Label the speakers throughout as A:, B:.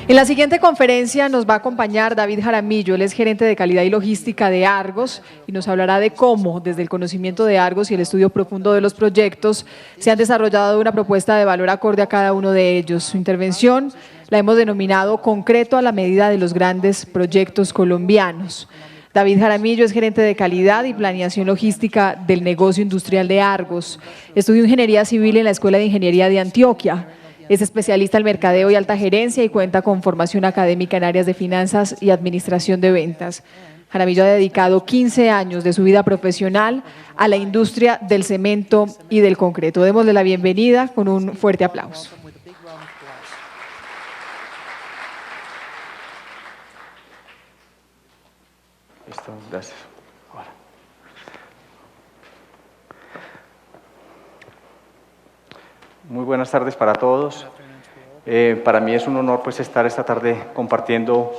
A: En la siguiente conferencia nos va a acompañar David Jaramillo, él es gerente de calidad y logística de Argos y nos hablará de cómo, desde el conocimiento de Argos y el estudio profundo de los proyectos, se han desarrollado una propuesta de valor acorde a cada uno de ellos. Su intervención la hemos denominado concreto a la medida de los grandes proyectos colombianos. David Jaramillo es gerente de calidad y planeación logística del negocio industrial de Argos. Estudió ingeniería civil en la Escuela de Ingeniería de Antioquia. Es especialista en mercadeo y alta gerencia y cuenta con formación académica en áreas de finanzas y administración de ventas. Jaramillo ha dedicado 15 años de su vida profesional a la industria del cemento y del concreto. Démosle la bienvenida con un fuerte aplauso.
B: Listo, gracias. Ahora. Muy buenas tardes para todos. Para mí es un honor pues estar esta tarde compartiendo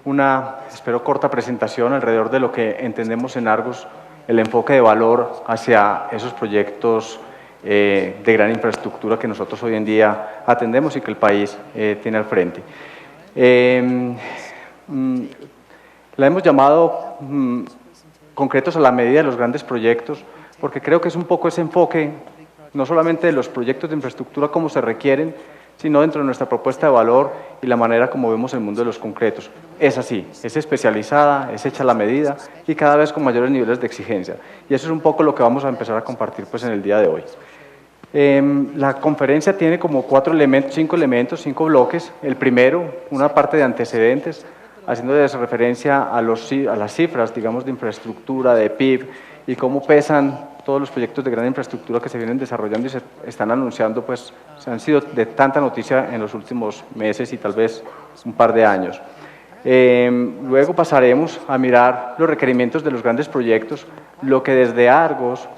B: una, espero, corta presentación alrededor de lo que entendemos en Argos, el enfoque de valor hacia esos proyectos de gran infraestructura que nosotros hoy en día atendemos y que el país tiene al frente. La hemos llamado concretos a la medida de los grandes proyectos, porque creo que es un poco ese enfoque, no solamente de los proyectos de infraestructura como se requieren, sino dentro de nuestra propuesta de valor y la manera como vemos el mundo de los concretos. Es así, es especializada, es hecha a la medida y cada vez con mayores niveles de exigencia. Y eso es un poco lo que vamos a empezar a compartir pues, en el día de hoy. La conferencia tiene como 5 bloques. El primero, una parte de antecedentes, haciendo referencia a las cifras, digamos, de infraestructura, de PIB, y cómo pesan todos los proyectos de gran infraestructura que se vienen desarrollando y se están anunciando, pues, se han sido de tanta noticia en los últimos meses y tal vez un par de años. Luego pasaremos a mirar los requerimientos de los grandes proyectos, lo que desde Argos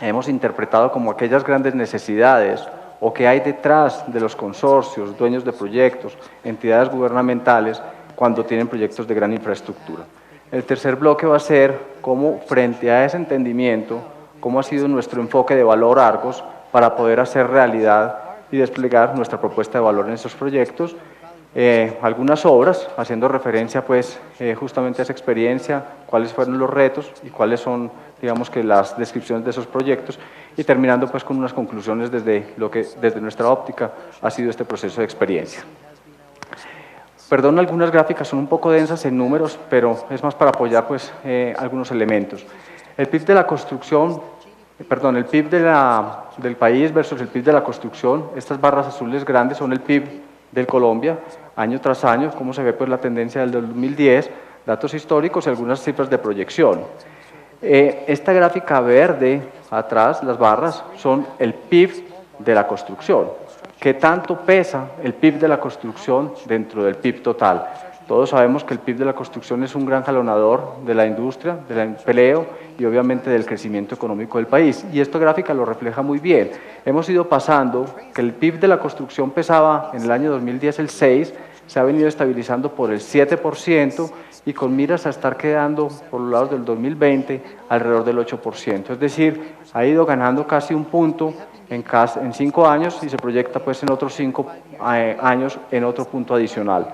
B: hemos interpretado como aquellas grandes necesidades o que hay detrás de los consorcios, dueños de proyectos, entidades gubernamentales, cuando tienen proyectos de gran infraestructura. El tercer bloque va a ser cómo, frente a ese entendimiento, cómo ha sido nuestro enfoque de valor Argos para poder hacer realidad y desplegar nuestra propuesta de valor en esos proyectos. Algunas obras, haciendo referencia pues, justamente a esa experiencia, cuáles fueron los retos y cuáles son, digamos que las descripciones de esos proyectos, y terminando pues, con unas conclusiones desde lo que desde nuestra óptica ha sido este proceso de experiencia. Perdón, algunas gráficas son un poco densas en números, pero es más para apoyar pues, algunos elementos. El PIB de la construcción, el PIB del país versus el PIB de la construcción, estas barras azules grandes son el PIB de Colombia, año tras año, como se ve pues, la tendencia del 2010, datos históricos y algunas cifras de proyección. Esta gráfica verde, atrás, las barras, son el PIB de la construcción. ¿Qué tanto pesa el PIB de la construcción dentro del PIB total? Todos sabemos que el PIB de la construcción es un gran jalonador de la industria, del empleo y obviamente del crecimiento económico del país. Y esta gráfica lo refleja muy bien. Hemos ido pasando que el PIB de la construcción pesaba en el año 2010 el 6%, se ha venido estabilizando por el 7% y con miras a estar quedando por los lados del 2020 alrededor del 8%. Es decir, ha ido ganando casi un punto en 5 años y se proyecta pues, en otros 5 años en otro punto adicional.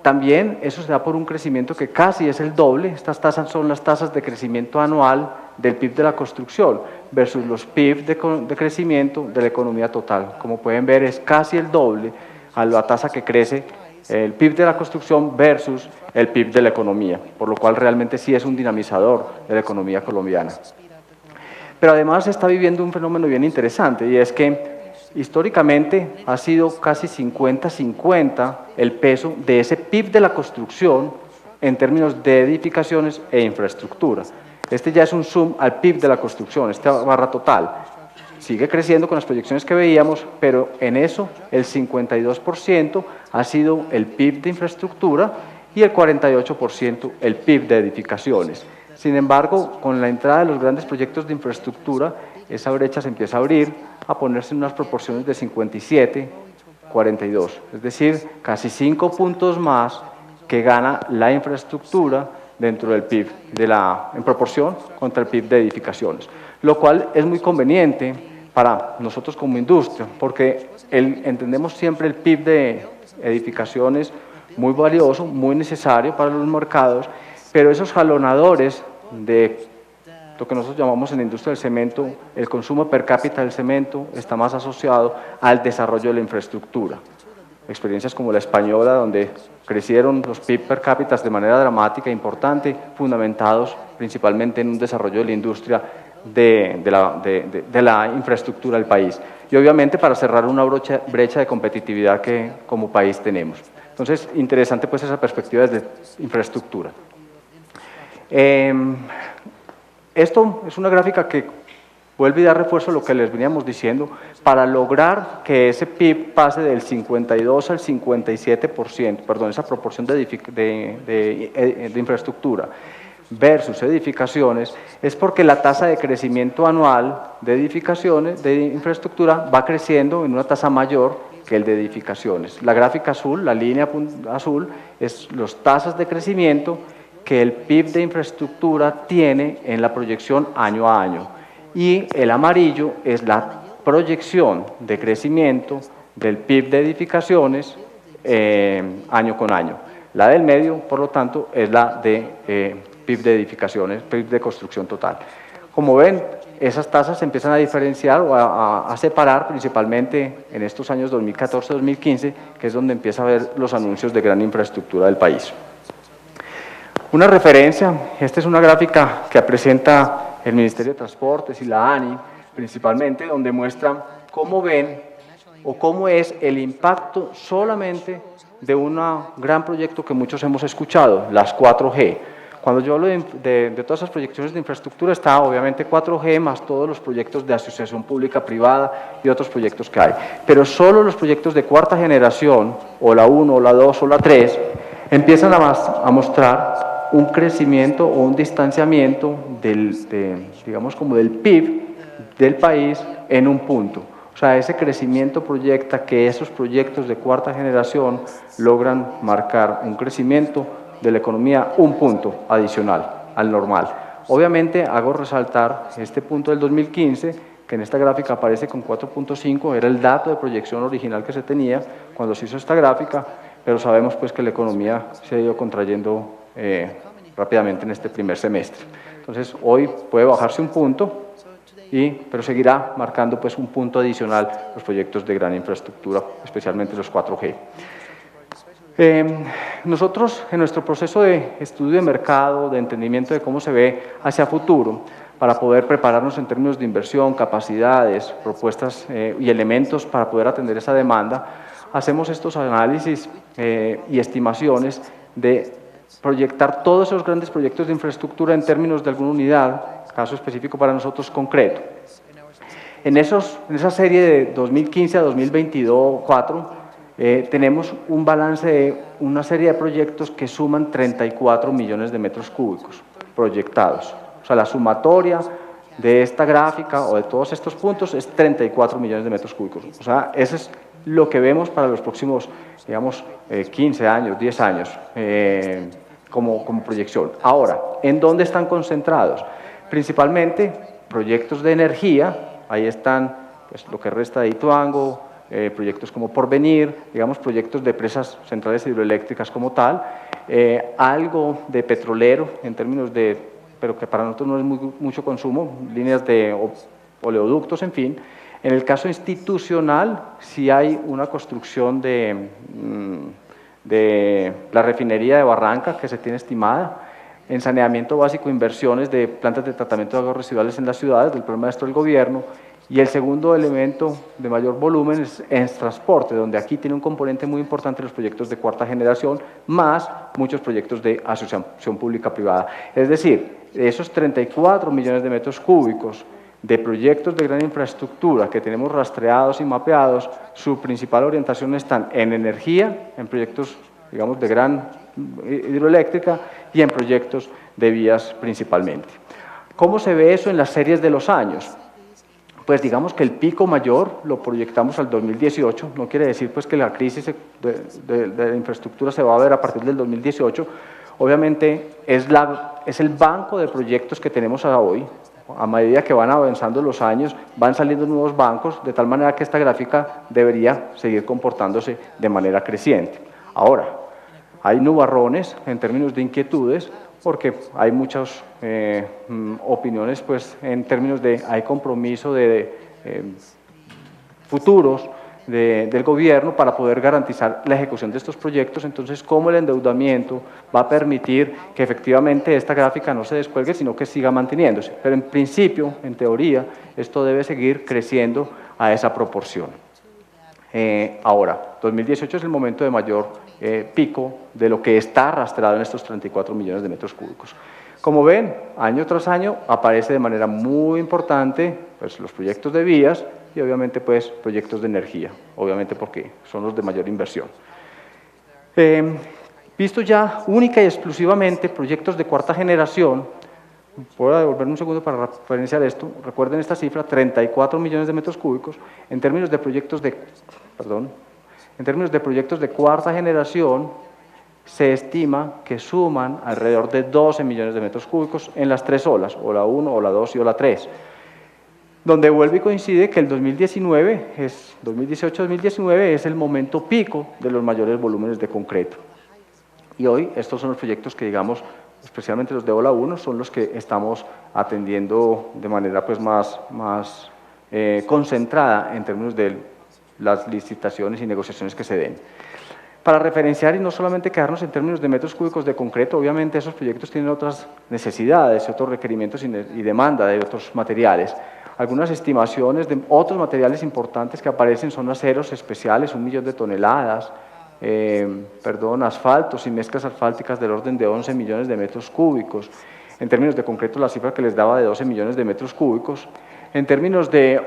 B: También eso se da por un crecimiento que casi es el doble. Estas tasas son las tasas de crecimiento anual del PIB de la construcción versus los PIB de crecimiento de la economía total. Como pueden ver, es casi el doble a la tasa que crece el PIB de la construcción versus el PIB de la economía, por lo cual realmente sí es un dinamizador de la economía colombiana. Pero además se está viviendo un fenómeno bien interesante y es que históricamente ha sido casi 50-50 el peso de ese PIB de la construcción en términos de edificaciones e infraestructura. Este ya es un zoom al PIB de la construcción, esta barra total. Sigue creciendo con las proyecciones que veíamos, pero en eso el 52% ha sido el PIB de infraestructura y el 48% el PIB de edificaciones. Sin embargo, con la entrada de los grandes proyectos de infraestructura, esa brecha se empieza a abrir, a ponerse en unas proporciones de 57-42, es decir, casi 5 puntos más que gana la infraestructura dentro del PIB, en proporción contra el PIB de edificaciones, lo cual es muy conveniente para nosotros como industria, porque entendemos siempre el PIB de edificaciones muy valioso, muy necesario para los mercados, pero esos jalonadores de lo que nosotros llamamos en la industria del cemento, el consumo per cápita del cemento está más asociado al desarrollo de la infraestructura. Experiencias como la española, donde crecieron los PIB per cápita de manera dramática e importante, fundamentados principalmente en un desarrollo de la industria de la infraestructura del país. Y obviamente para cerrar una brecha de competitividad que como país tenemos. Entonces, interesante pues esa perspectiva desde infraestructura. Esto es una gráfica que vuelve y da refuerzo a lo que les veníamos diciendo, para lograr que ese PIB pase del 52 al 57%, perdón, esa proporción de infraestructura versus edificaciones, es porque la tasa de crecimiento anual de edificaciones, de infraestructura, va creciendo en una tasa mayor que el de edificaciones. La gráfica azul, la línea azul, es las tasas de crecimiento que el PIB de infraestructura tiene en la proyección año a año. Y el amarillo es la proyección de crecimiento del PIB de edificaciones año con año. La del medio, por lo tanto, es la de PIB de edificaciones, PIB de construcción total. Como ven, esas tasas se empiezan a diferenciar o a separar principalmente en estos años 2014-2015, que es donde empieza a ver los anuncios de gran infraestructura del país. Una referencia, esta es una gráfica que presenta el Ministerio de Transportes y la ANI, principalmente, donde muestran cómo ven o cómo es el impacto solamente de un gran proyecto que muchos hemos escuchado, las 4G. Cuando yo hablo de todas esas proyecciones de infraestructura, está obviamente 4G más todos los proyectos de asociación pública-privada y otros proyectos que hay. Pero solo los proyectos de cuarta generación, o la 1, o la 2, o la 3, empiezan a mostrar un crecimiento o un distanciamiento digamos como del PIB del país en un punto. O sea, ese crecimiento proyecta que esos proyectos de cuarta generación logran marcar un crecimiento de la economía un punto adicional al normal. Obviamente hago resaltar este punto del 2015, que en esta gráfica aparece con 4.5, era el dato de proyección original que se tenía cuando se hizo esta gráfica, pero sabemos pues que la economía se ha ido contrayendo rápidamente en este primer semestre. Entonces, hoy puede bajarse un punto, pero seguirá marcando pues un punto adicional los proyectos de gran infraestructura, especialmente los 4G. Nosotros, en nuestro proceso de estudio de mercado, de entendimiento de cómo se ve hacia futuro, para poder prepararnos en términos de inversión, capacidades, propuestas y elementos para poder atender esa demanda, hacemos estos análisis y estimaciones de proyectar todos esos grandes proyectos de infraestructura en términos de alguna unidad, caso específico para nosotros concreto. En esa serie de 2015 a 2024 tenemos un balance de una serie de proyectos que suman 34 millones de metros cúbicos proyectados. O sea, la sumatoria de esta gráfica o de todos estos puntos es 34 millones de metros cúbicos. O sea, eso es lo que vemos para los próximos, digamos, 15 años, 10 años como proyección. Ahora, ¿en dónde están concentrados? Principalmente proyectos de energía, ahí están pues, lo que resta de Ituango, proyectos como Porvenir, digamos proyectos de presas centrales hidroeléctricas como tal, algo de petrolero en términos pero que para nosotros no es mucho consumo, líneas de oleoductos, en fin. En el caso institucional, sí hay una construcción de la refinería de Barranca que se tiene estimada. En saneamiento básico, inversiones de plantas de tratamiento de aguas residuales en las ciudades, del plan maestro del gobierno. Y el segundo elemento de mayor volumen es en transporte, donde aquí tiene un componente muy importante los proyectos de cuarta generación, más muchos proyectos de asociación pública-privada. Es decir, esos 34 millones de metros cúbicos de proyectos de gran infraestructura que tenemos rastreados y mapeados, su principal orientación está en energía, en proyectos, digamos, de gran hidroeléctrica y en proyectos de vías principalmente. ¿Cómo se ve eso en las series de los años? Pues digamos que el pico mayor lo proyectamos al 2018, no quiere decir pues que la crisis de la infraestructura se va a ver a partir del 2018, obviamente es el banco de proyectos que tenemos hoy, a medida que van avanzando los años, van saliendo nuevos bancos, de tal manera que esta gráfica debería seguir comportándose de manera creciente. Ahora, hay nubarrones en términos de inquietudes, porque hay muchas opiniones pues, en términos de hay compromiso de futuros del gobierno para poder garantizar la ejecución de estos proyectos. Entonces, ¿cómo el endeudamiento va a permitir que efectivamente esta gráfica no se descuelgue, sino que siga manteniéndose? Pero en principio, en teoría, esto debe seguir creciendo a esa proporción. Ahora, 2018 es el momento de mayor pico de lo que está arrastrado en estos 34 millones de metros cúbicos. Como ven, año tras año aparece de manera muy importante pues, los proyectos de vías y obviamente pues, proyectos de energía, obviamente porque son los de mayor inversión. Visto ya única y exclusivamente proyectos de cuarta generación, voy a devolverme un segundo para referenciar esto, recuerden esta cifra, 34 millones de metros cúbicos, en términos de proyectos de cuarta generación, se estima que suman alrededor de 12 millones de metros cúbicos en las tres olas, o la 1, o la 2 y o la 3, donde vuelve y coincide que el 2018-2019 es el momento pico de los mayores volúmenes de concreto. Y hoy estos son los proyectos que, digamos, especialmente los de ola 1, son los que estamos atendiendo de manera pues, más concentrada en términos de las licitaciones y negociaciones que se den. Para referenciar y no solamente quedarnos en términos de metros cúbicos de concreto, obviamente esos proyectos tienen otras necesidades, otros requerimientos y demanda de otros materiales. Algunas estimaciones de otros materiales importantes que aparecen son aceros especiales, 1 millón de toneladas, asfaltos y mezclas asfálticas del orden de 11 millones de metros cúbicos. En términos de concreto, la cifra que les daba de 12 millones de metros cúbicos. En términos de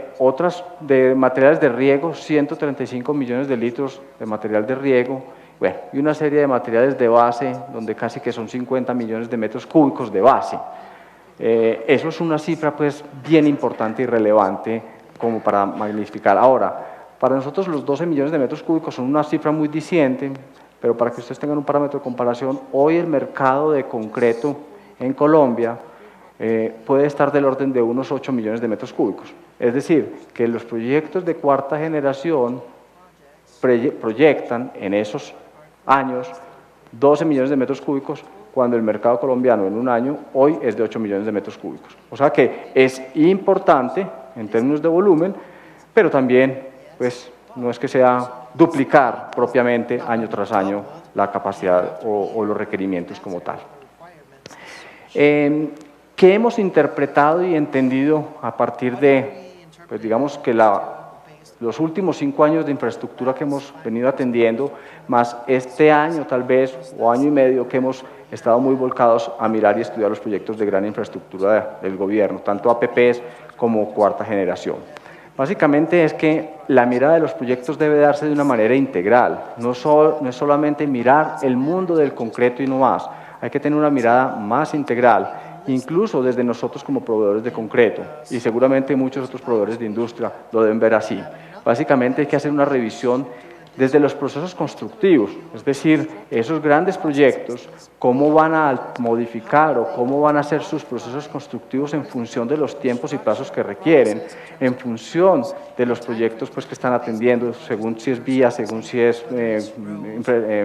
B: materiales de riego, 135 millones de litros de material de riego, bueno, y una serie de materiales de base, donde casi que son 50 millones de metros cúbicos de base. Eso es una cifra pues, bien importante y relevante como para magnificar. Ahora, para nosotros los 12 millones de metros cúbicos son una cifra muy diciente, pero para que ustedes tengan un parámetro de comparación, hoy el mercado de concreto en Colombia puede estar del orden de unos 8 millones de metros cúbicos. Es decir, que los proyectos de cuarta generación proyectan en esos años 12 millones de metros cúbicos, cuando el mercado colombiano en un año hoy es de 8 millones de metros cúbicos. O sea que es importante en términos de volumen, pero también pues, no es que sea duplicar propiamente año tras año la capacidad o los requerimientos como tal. ¿Qué hemos interpretado y entendido a partir de, pues digamos que los últimos 5 años de infraestructura que hemos venido atendiendo, más este año tal vez, o año y medio que hemos estado muy volcados a mirar y estudiar los proyectos de gran infraestructura del gobierno, tanto APPs como cuarta generación? Básicamente es que la mirada de los proyectos debe darse de una manera integral, no es solamente mirar el mundo del concreto y no más, hay que tener una mirada más integral, incluso desde nosotros como proveedores de concreto, y seguramente muchos otros proveedores de industria lo deben ver así. Básicamente hay que hacer una revisión desde los procesos constructivos, es decir, esos grandes proyectos, cómo van a modificar o cómo van a ser sus procesos constructivos en función de los tiempos y plazos que requieren, en función de los proyectos pues, que están atendiendo, según si es vía, según si es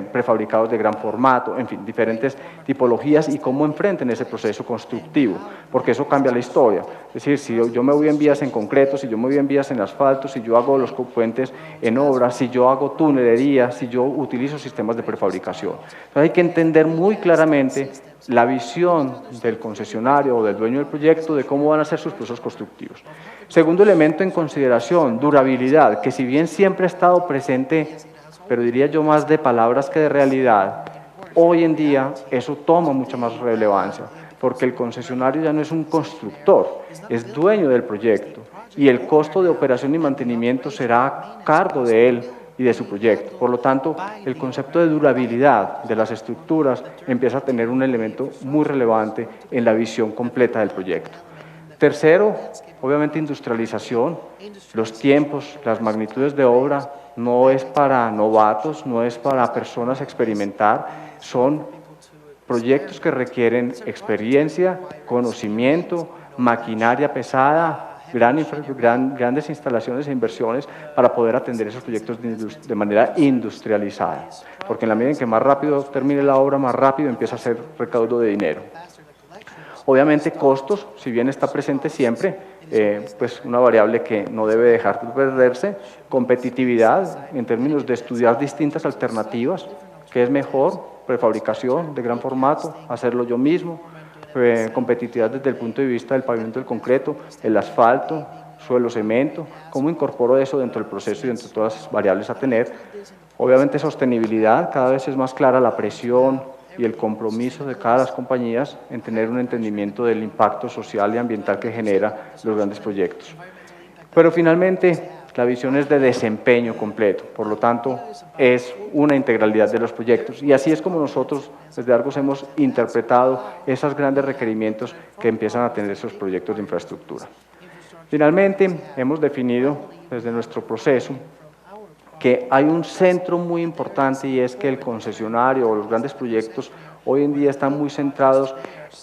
B: prefabricados de gran formato, en fin, diferentes tipologías y cómo enfrenten ese proceso constructivo, porque eso cambia la historia. Es decir, si yo me voy en vías en concreto, si yo me voy en vías en asfalto, si yo hago los puentes en obra, si yo hago tunelería, si yo utilizo sistemas de prefabricación. Entonces hay que entender muy claramente la visión del concesionario o del dueño del proyecto de cómo van a ser sus procesos constructivos. Segundo elemento en consideración, durabilidad, que si bien siempre ha estado presente, pero diría yo más de palabras que de realidad, hoy en día eso toma mucha más relevancia, porque el concesionario ya no es un constructor, es dueño del proyecto y el costo de operación y mantenimiento será a cargo de él y de su proyecto. Por lo tanto, el concepto de durabilidad de las estructuras empieza a tener un elemento muy relevante en la visión completa del proyecto. Tercero, obviamente industrialización, los tiempos, las magnitudes de obra, no es para novatos, no es para personas a experimentar, son proyectos que requieren experiencia, conocimiento, maquinaria pesada, grandes instalaciones e inversiones para poder atender esos proyectos de manera industrializada, porque en la medida en que más rápido termine la obra, más rápido empieza a ser recaudo de dinero. Obviamente costos, si bien está presente siempre, pues una variable que no debe dejar de perderse, competitividad en términos de estudiar distintas alternativas, qué es mejor, prefabricación de gran formato, hacerlo yo mismo, competitividad desde el punto de vista del pavimento del concreto, el asfalto, suelo, cemento, cómo incorporo eso dentro del proceso y entre todas las variables a tener. Obviamente sostenibilidad, cada vez es más clara la presión y el compromiso de cada las compañías en tener un entendimiento del impacto social y ambiental que genera los grandes proyectos. Pero finalmente, la visión es de desempeño completo, por lo tanto, es una integralidad de los proyectos. Y así es como nosotros, desde Argos, hemos interpretado esos grandes requerimientos que empiezan a tener esos proyectos de infraestructura. Finalmente, hemos definido desde nuestro proceso que hay un centro muy importante y es que el concesionario o los grandes proyectos hoy en día están muy centrados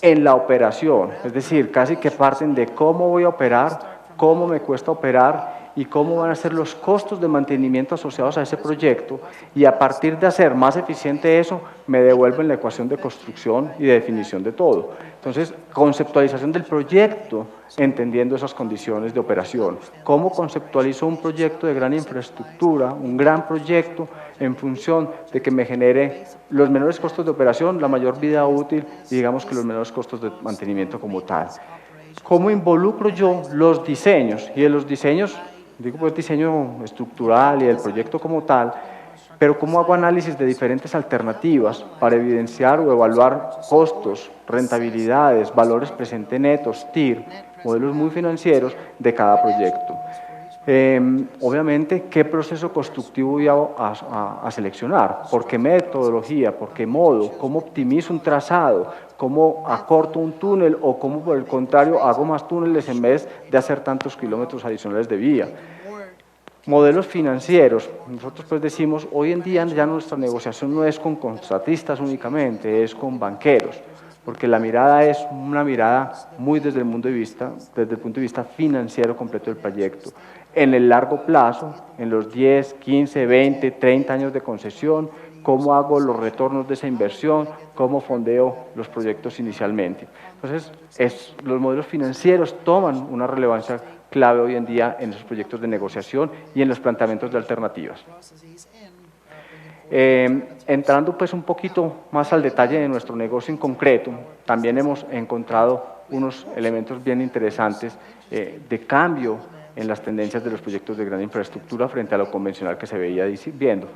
B: en la operación, es decir, casi que parten de cómo voy a operar, cómo me cuesta operar y cómo van a ser los costos de mantenimiento asociados a ese proyecto y a partir de hacer más eficiente eso, me devuelven la ecuación de construcción y de definición de todo. Entonces, conceptualización del proyecto entendiendo esas condiciones de operación. ¿Cómo conceptualizo un proyecto de gran infraestructura, un gran proyecto en función de que me genere los menores costos de operación, la mayor vida útil y digamos que los menores costos de mantenimiento como tal? ¿Cómo involucro yo los diseños? Y en los diseños, digo pues diseño estructural y el proyecto como tal, pero cómo hago análisis de diferentes alternativas para evidenciar o evaluar costos, rentabilidades, valores presente netos, TIR, modelos muy financieros de cada proyecto. Obviamente, ¿qué proceso constructivo voy a seleccionar? ¿Por qué metodología? ¿Por qué modo? ¿Cómo optimizo un trazado? ¿Cómo acorto un túnel? ¿O cómo, por el contrario, hago más túneles en vez de hacer tantos kilómetros adicionales de vía? Modelos financieros. Nosotros pues decimos, hoy en día ya nuestra negociación no es con contratistas únicamente, es con banqueros, porque la mirada es una mirada muy desde el punto de vista financiero completo del proyecto. En el largo plazo, en los 10, 15, 20, 30 años de concesión, cómo hago los retornos de esa inversión, cómo fondeo los proyectos inicialmente. Entonces, los modelos financieros toman una relevancia clave hoy en día en los proyectos de negociación y en los planteamientos de alternativas. Entrando pues un poquito más al detalle de nuestro negocio en concreto, también hemos encontrado unos elementos bien interesantes de cambio en las tendencias de los proyectos de gran infraestructura frente a lo convencional que se veía viendo.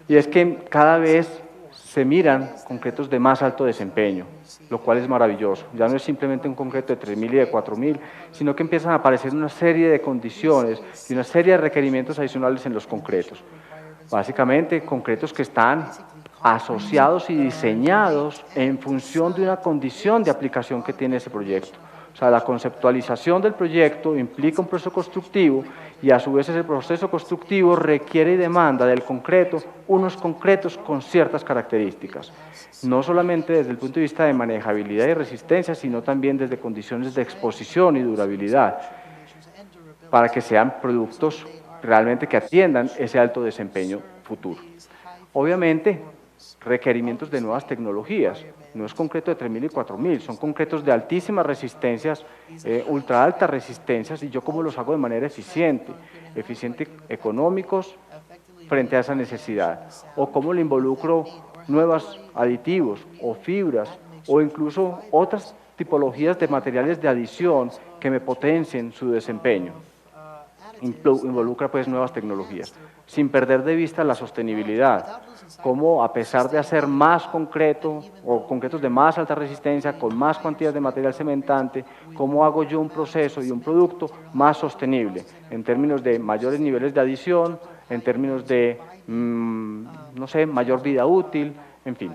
B: Y es que cada vez se miran concretos de más alto desempeño, lo cual es maravilloso. Ya no es simplemente un concreto de 3.000 y de 4.000, sino que empiezan a aparecer una serie de condiciones y una serie de requerimientos adicionales en los concretos. Básicamente, concretos que están asociados y diseñados en función de una condición de aplicación que tiene ese proyecto. O sea, la conceptualización del proyecto implica un proceso constructivo y a su vez ese proceso constructivo requiere y demanda del concreto unos concretos con ciertas características. No solamente desde el punto de vista de manejabilidad y resistencia, sino también desde condiciones de exposición y durabilidad, para que sean productos realmente que atiendan ese alto desempeño futuro. Obviamente, requerimientos de nuevas tecnologías. No es concreto de 3.000 y 4.000, son concretos de altísimas resistencias, ultra altas resistencias, y yo cómo los hago de manera eficiente económicos frente a esa necesidad, o cómo le involucro nuevos aditivos o fibras, o incluso otras tipologías de materiales de adición que me potencien su desempeño. Involucra pues nuevas tecnologías, sin perder de vista la sostenibilidad, como a pesar de hacer más concreto o concretos de más alta resistencia, con más cantidades de material cementante, cómo hago yo un proceso y un producto más sostenible, en términos de mayores niveles de adición, en términos de, no sé, mayor vida útil, en fin.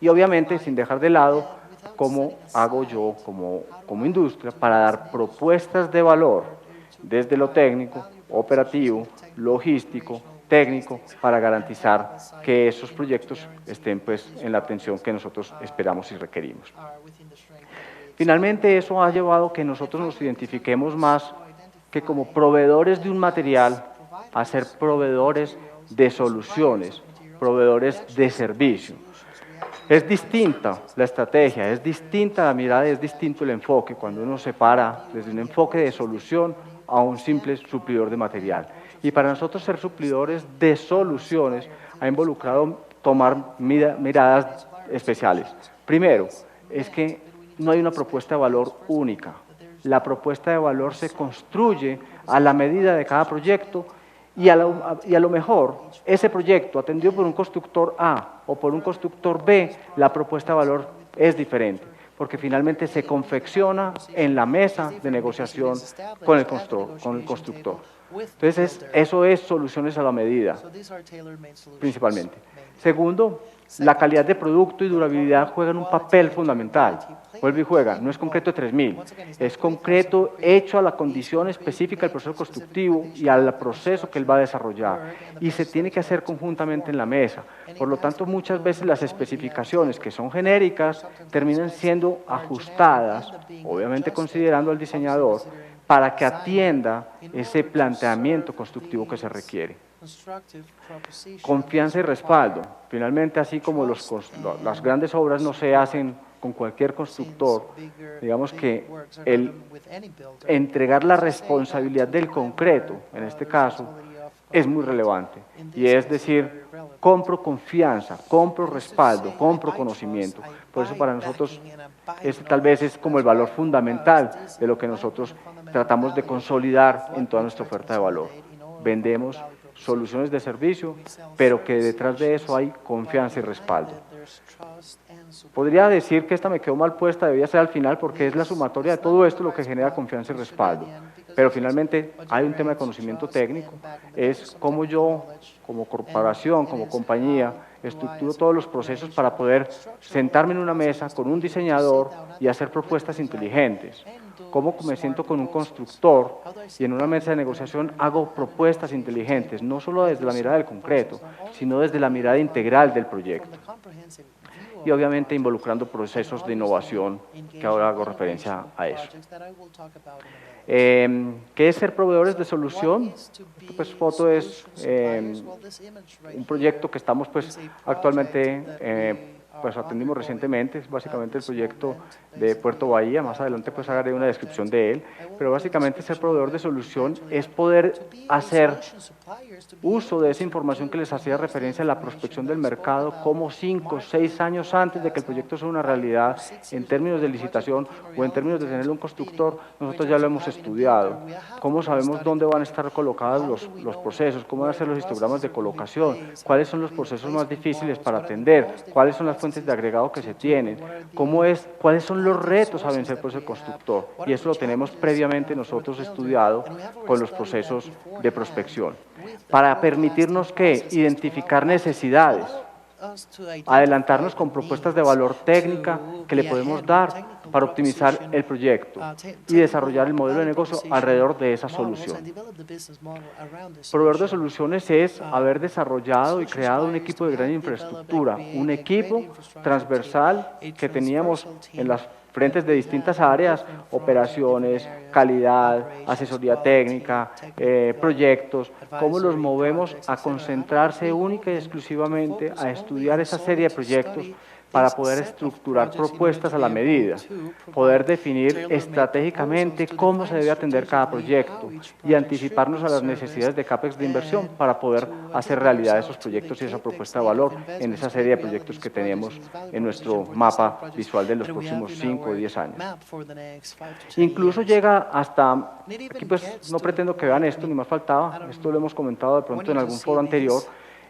B: Y obviamente, sin dejar de lado, cómo hago yo como industria para dar propuestas de valor, desde lo técnico, operativo, logístico, técnico, para garantizar que esos proyectos estén pues, en la atención que nosotros esperamos y requerimos. Finalmente, eso ha llevado a que nosotros nos identifiquemos más que como proveedores de un material a ser proveedores de soluciones, proveedores de servicio. Es distinta la estrategia, es distinta la mirada, es distinto el enfoque cuando uno se para desde un enfoque de solución a un simple suplidor de material. Y para nosotros ser suplidores de soluciones ha involucrado tomar miradas especiales. Primero, es que no hay una propuesta de valor única. La propuesta de valor se construye a la medida de cada proyecto y a lo mejor ese proyecto atendido por un constructor A o por un constructor B, la propuesta de valor es diferente, porque finalmente se confecciona en la mesa de negociación con el constructor. Entonces, eso es soluciones a la medida, principalmente. Segundo, la calidad de producto y durabilidad juegan un papel fundamental. Vuelve y juega, no es concreto de 3000, es concreto hecho a la condición específica del proceso constructivo y al proceso que él va a desarrollar. Y se tiene que hacer conjuntamente en la mesa. Por lo tanto, muchas veces las especificaciones que son genéricas terminan siendo ajustadas, obviamente considerando al diseñador, para que atienda ese planteamiento constructivo que se requiere. Confianza y respaldo. Finalmente, así como las grandes obras no se hacen con cualquier constructor, digamos que el entregar la responsabilidad del concreto, en este caso, es muy relevante. Y es decir, compro confianza, compro respaldo, compro conocimiento. Por eso para nosotros este tal vez es como el valor fundamental de lo que nosotros tratamos de consolidar en toda nuestra oferta de valor. Vendemos soluciones de servicio, pero que detrás de eso hay confianza y respaldo. Podría decir que esta me quedó mal puesta, debía ser al final, porque es la sumatoria de todo esto lo que genera confianza y respaldo. Pero finalmente hay un tema de conocimiento técnico, es cómo yo, como corporación, como compañía, estructuro todos los procesos para poder sentarme en una mesa con un diseñador y hacer propuestas inteligentes. Cómo me siento con un constructor y en una mesa de negociación hago propuestas inteligentes, no solo desde la mirada del concreto, sino desde la mirada integral del proyecto. Y obviamente involucrando procesos de innovación, que ahora hago referencia a eso. ¿Qué es ser proveedores de solución? Pues foto es un proyecto que estamos pues actualmente pues atendimos recientemente, es básicamente el proyecto de Puerto Bahía, más adelante pues haré una descripción de él, pero básicamente ser proveedor de solución es poder hacer uso de esa información que les hacía referencia a la prospección del mercado, como 5 o 6 años antes de que el proyecto sea una realidad, en términos de licitación o en términos de tener un constructor, nosotros ya lo hemos estudiado. ¿Cómo sabemos dónde van a estar colocados los procesos? ¿Cómo van a ser los histogramas de colocación? ¿Cuáles son los procesos más difíciles para atender? ¿Cuáles son las fuentes de agregado que se tienen? ¿Cuáles son los retos a vencer por ese constructor? Y eso lo tenemos previamente nosotros estudiado con los procesos de prospección, para permitirnos que identificar necesidades, adelantarnos con propuestas de valor técnica que le podemos dar para optimizar el proyecto y desarrollar el modelo de negocio alrededor de esa solución. Proveedor de soluciones es haber desarrollado y creado un equipo de gran infraestructura, un equipo transversal que teníamos en las frentes de distintas áreas, operaciones, calidad, asesoría técnica, proyectos, cómo los movemos a concentrarse única y exclusivamente a estudiar esa serie de proyectos para poder estructurar propuestas a la medida, poder definir estratégicamente cómo se debe atender cada proyecto y anticiparnos a las necesidades de CAPEX de inversión para poder hacer realidad esos proyectos y esa propuesta de valor en esa serie de proyectos que tenemos en nuestro mapa visual de los próximos 5 o 10 años. Incluso llega hasta, aquí pues no pretendo que vean esto, ni más faltaba, esto lo hemos comentado de pronto en algún foro anterior,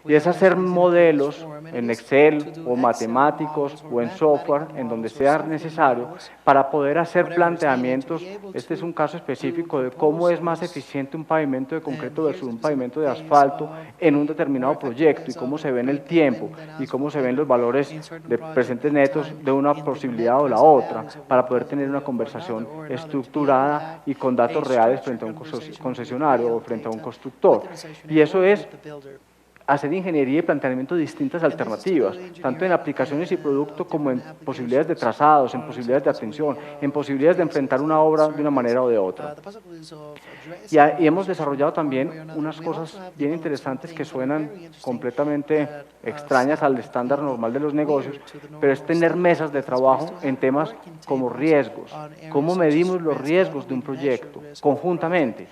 B: y es hacer modelos en Excel o matemáticos o en software, en donde sea necesario, para poder hacer planteamientos. Este es un caso específico de cómo es más eficiente un pavimento de concreto versus un pavimento de asfalto en un determinado proyecto y cómo se ve en el tiempo y cómo se ven los valores de presentes netos de una posibilidad o la otra, para poder tener una conversación estructurada y con datos reales frente a un concesionario o frente a un constructor. Y eso es hacer ingeniería y planteamiento de distintas alternativas, tanto en aplicaciones y producto como en posibilidades de trazados, en posibilidades de atención, en posibilidades de enfrentar una obra de una manera o de otra. Y hemos desarrollado también unas cosas bien interesantes que suenan completamente extrañas al estándar normal de los negocios, pero es tener mesas de trabajo en temas como riesgos. ¿Cómo medimos los riesgos de un proyecto conjuntamente?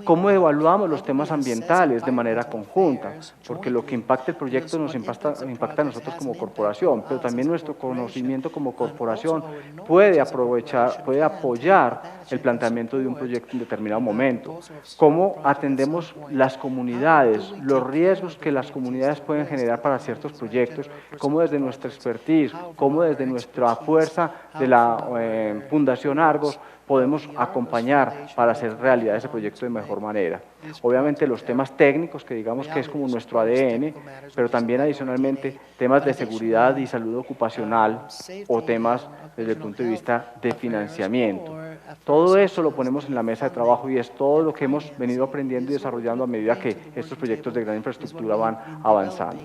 B: ¿Cómo evaluamos los temas ambientales de manera conjunta? Porque lo que impacta el proyecto nos impacta a nosotros como corporación, pero también nuestro conocimiento como corporación puede apoyar el planteamiento de un proyecto en determinado momento. ¿Cómo atendemos las comunidades, los riesgos que las comunidades pueden generar para ciertos proyectos? ¿Cómo desde nuestra expertise, cómo desde nuestra fuerza de la Fundación Argos podemos acompañar para hacer realidad ese proyecto de mejor manera? Obviamente los temas técnicos, que digamos que es como nuestro ADN, pero también adicionalmente temas de seguridad y salud ocupacional o temas desde el punto de vista de financiamiento. Todo eso lo ponemos en la mesa de trabajo y es todo lo que hemos venido aprendiendo y desarrollando a medida que estos proyectos de gran infraestructura van avanzando.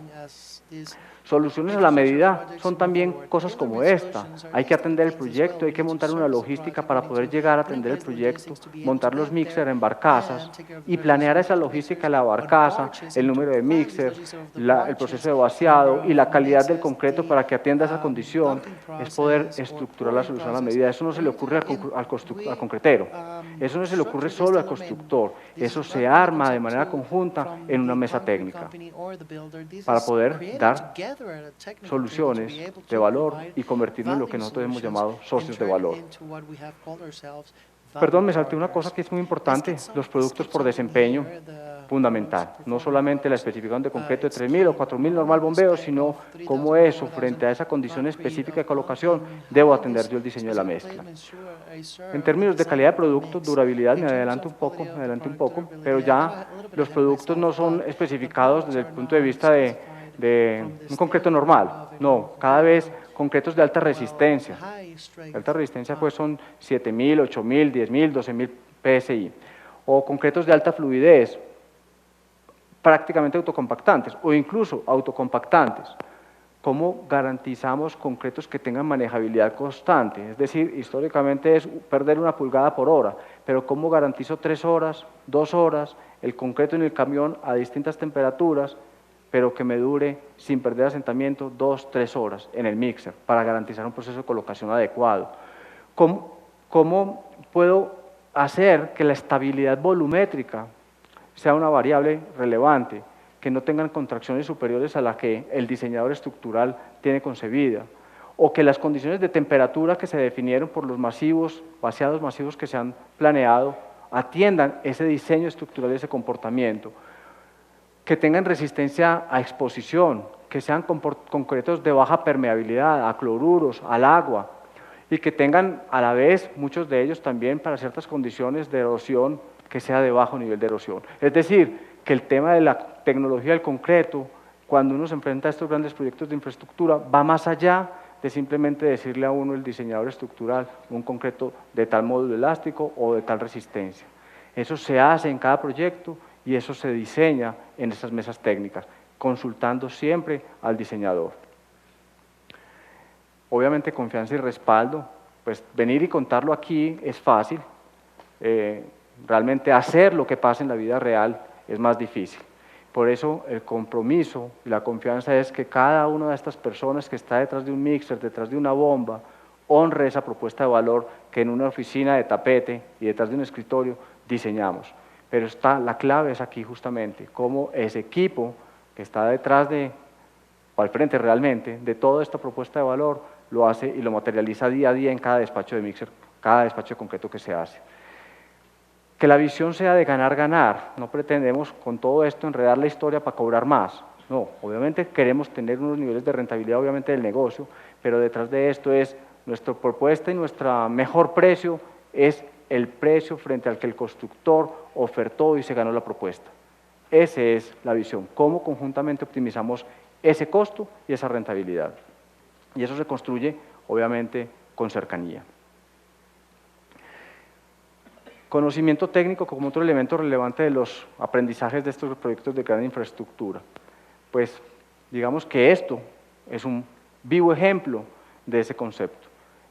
B: Soluciones a la medida son también cosas como esta. Hay que atender el proyecto, hay que montar una logística para poder llegar a atender el proyecto, montar los mixers en barcazas y planear esa logística de la barcaza, el número de mixers, el proceso de vaciado y la calidad del concreto para que atienda esa condición, es poder estructurar la solución a la medida. Eso no se le ocurre al concretero, eso no se le ocurre solo al constructor, eso se arma de manera conjunta en una mesa técnica para poder dar soluciones de valor y convertirnos en lo que nosotros hemos llamado socios de valor. Perdón, me salté una cosa que es muy importante, los productos por desempeño, fundamental. No solamente la especificación de concreto de 3.000 o 4.000 normal bombeo, sino cómo eso, frente a esa condición específica de colocación, debo atender yo el diseño de la mezcla. En términos de calidad de producto, durabilidad, me adelanto un poco, pero ya los productos no son especificados desde el punto de vista de un concreto normal, no, cada vez concretos de alta resistencia. Alta resistencia pues son 7.000, 8.000, 10.000, 12.000 PSI. O concretos de alta fluidez, prácticamente autocompactantes o incluso autocompactantes. ¿Cómo garantizamos concretos que tengan manejabilidad constante? Es decir, históricamente es perder 1 pulgada por hora, pero ¿cómo garantizo 3 horas, 2 horas, el concreto en el camión a distintas temperaturas, pero que me dure sin perder asentamiento 2, 3 horas en el mixer para garantizar un proceso de colocación adecuado? ¿Cómo puedo hacer que la estabilidad volumétrica sea una variable relevante, que no tengan contracciones superiores a la que el diseñador estructural tiene concebida, o que las condiciones de temperatura que se definieron por los vaciados masivos que se han planeado, atiendan ese diseño estructural y ese comportamiento? Que tengan resistencia a exposición, que sean concretos de baja permeabilidad, a cloruros, al agua, y que tengan a la vez, muchos de ellos también para ciertas condiciones de erosión, que sea de bajo nivel de erosión. Es decir, que el tema de la tecnología del concreto, cuando uno se enfrenta a estos grandes proyectos de infraestructura, va más allá de simplemente decirle a uno, el diseñador estructural, un concreto de tal módulo elástico o de tal resistencia. Eso se hace en cada proyecto y eso se diseña en esas mesas técnicas, consultando siempre al diseñador. Obviamente confianza y respaldo, pues venir y contarlo aquí es fácil, realmente hacer lo que pasa en la vida real es más difícil. Por eso el compromiso y la confianza es que cada una de estas personas que está detrás de un mixer, detrás de una bomba, honre esa propuesta de valor que en una oficina de tapete y detrás de un escritorio diseñamos. Pero la clave es aquí justamente, cómo ese equipo que está detrás o al frente realmente de toda esta propuesta de valor lo hace y lo materializa día a día en cada despacho de mixer, cada despacho de concreto que se hace. Que la visión sea de ganar, no pretendemos con todo esto enredar la historia para cobrar más, no, obviamente queremos tener unos niveles de rentabilidad obviamente del negocio, pero detrás de esto es nuestra propuesta y nuestro mejor precio es el precio frente al que el constructor ofertó y se ganó la propuesta. Esa es la visión, cómo conjuntamente optimizamos ese costo y esa rentabilidad. Y eso se construye, obviamente, con cercanía. Conocimiento técnico como otro elemento relevante de los aprendizajes de estos proyectos de gran infraestructura. pues digamos que esto es un vivo ejemplo de ese concepto.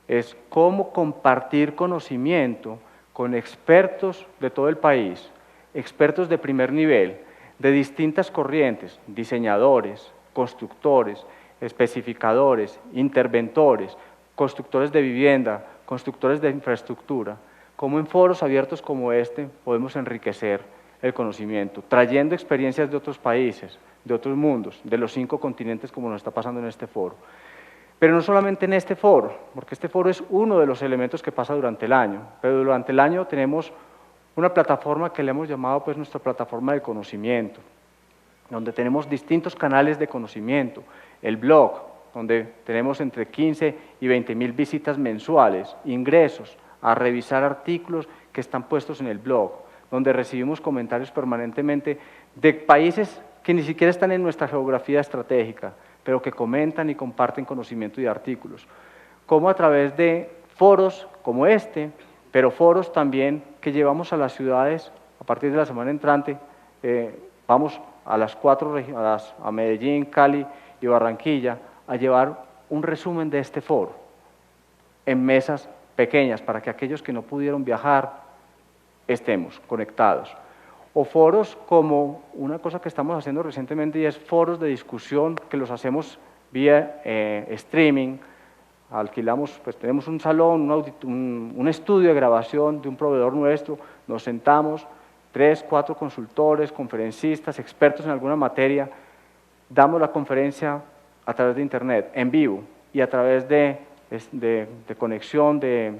B: Es cómo compartir conocimiento con expertos de todo el país, expertos de primer nivel, de distintas corrientes, diseñadores, constructores, especificadores, interventores, constructores de vivienda, constructores de infraestructura, cómo en foros abiertos como este podemos enriquecer el conocimiento, trayendo experiencias de otros países, de otros mundos, de los 5 continentes como nos está pasando en este foro. Pero no solamente en este foro, porque este foro es uno de los elementos que pasa durante el año, pero durante el año tenemos una plataforma que le hemos llamado pues nuestra plataforma de conocimiento, donde tenemos distintos canales de conocimiento, el blog, donde tenemos entre 15 y 20.000 visitas mensuales, ingresos a revisar artículos que están puestos en el blog, donde recibimos comentarios permanentemente de países que ni siquiera están en nuestra geografía estratégica, pero que comentan y comparten conocimiento y artículos. Como a través de foros como este, pero foros también que llevamos a las ciudades, a partir de la semana entrante, vamos a las 4 regiones, a Medellín, Cali y Barranquilla, a llevar un resumen de este foro en mesas pequeñas para que aquellos que no pudieron viajar estemos conectados. O foros como una cosa que estamos haciendo recientemente y es foros de discusión que los hacemos vía streaming, alquilamos, pues tenemos un salón, un estudio de grabación de un proveedor nuestro, nos sentamos, 3, 4 consultores, conferencistas, expertos en alguna materia, damos la conferencia a través de internet, en vivo, y a través de conexión, de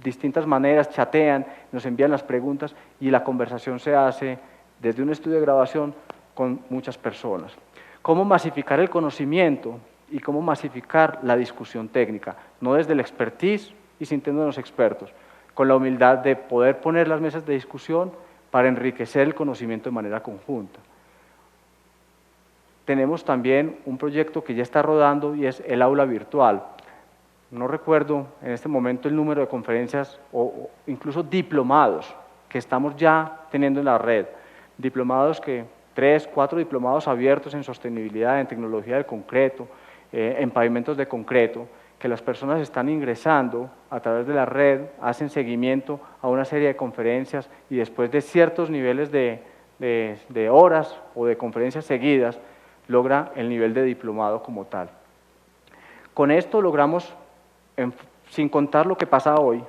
B: distintas maneras, chatean, nos envían las preguntas y la conversación se hace desde un estudio de grabación con muchas personas. ¿Cómo masificar el conocimiento y cómo masificar la discusión técnica? No desde el expertise y sintiéndonos expertos, con la humildad de poder poner las mesas de discusión para enriquecer el conocimiento de manera conjunta. Tenemos también un proyecto que ya está rodando y es el aula virtual. No recuerdo en este momento el número de conferencias o incluso diplomados que estamos ya teniendo en la red. Diplomados que 3, 4 diplomados abiertos en sostenibilidad, en tecnología del concreto, en pavimentos de concreto, que las personas están ingresando a través de la red, hacen seguimiento a una serie de conferencias y después de ciertos niveles de horas o de conferencias seguidas, logra el nivel de diplomado como tal. Con esto logramos, sin contar lo que pasa hoy,